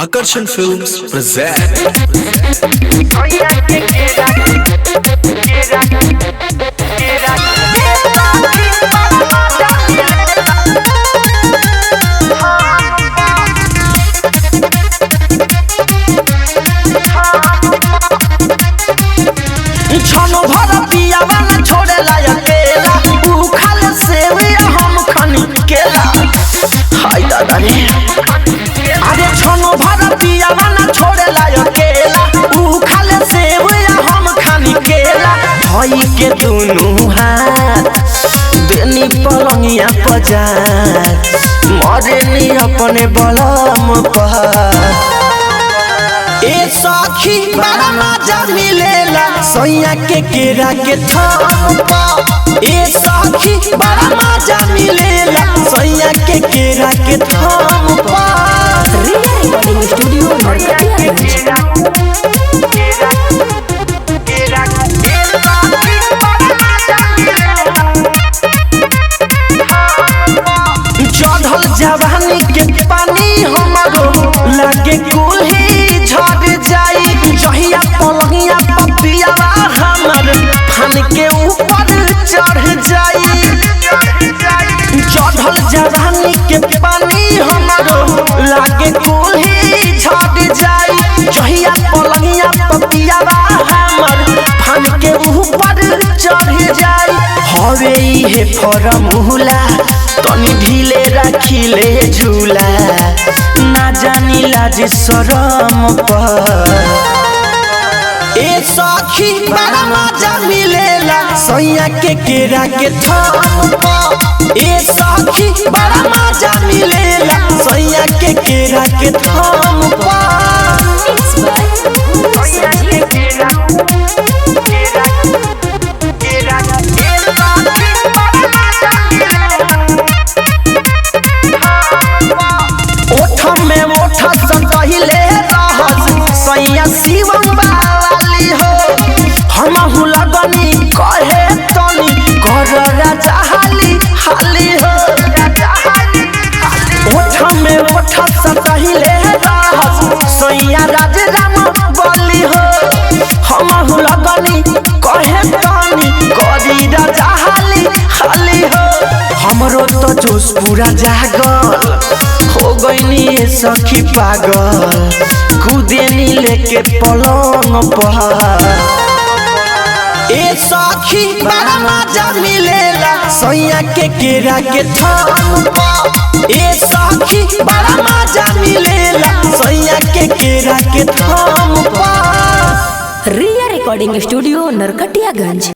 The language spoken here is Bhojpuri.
Akarshan Films present. छनो भर पियावा न छोड़ेला अकेला ऊ खाले सेविया हम खनी केला हाय दादा रे अरे छनो भर पियावा न छोड़ेला अकेला ऊ खाले सेविया हम खनी केला भाई के दोनों हाथ देनी पलंगिया पजार मरेनी अपने बलम पर ए सखी बड़ा मजा मिलेला सोया के केरा के थप्पा ए सखी बड़ा मजा मिलेला सोया के केरा के थप्पा रिया रिकॉर्डिंग स्टूडियो नरकटिया चढ़ल जवानी के पानी हमारो लागे कुल्ही झड़ जाई जहिया पलंगिया पपियावा हमर फन के ऊपर चढ़ जाई चढ़ल जवानी के पानी हमारो लागे कुल्ही झड़ जाई जहिया पलंगिया पपियावा हमर फन के ऊपर चढ़ जाई हवे इहे फॉर्मूला तनी ढीले रखिले झूला ना जानी लाज शरम पर ए सखी बड़ा मजा मिलेला सोया के केरा के थप्पा ए सखी बड़ा मजा मिलेला सोया के केरा के थप्पा सहिले रहस सैया शिवम वाली हो हमहु लगनी कहे तनी कर राजा हाली हो ओठ में ओठ सहिले रहस सैया राज राम बोली हो हमहु लगनी कहे तनी करी राजा हाली हो हमरो तो जोश पूरा जागल हो गईनी सखी पागल खुदेनी लेके पलंग पर ए सखी बड़ा मजा मिलेला सोया के केरा के थप्पा ए सखी बड़ा मजा मिलेला सोया के केरा के थप्पा रिया रिकॉर्डिंग स्टूडियो नरकटियागंज।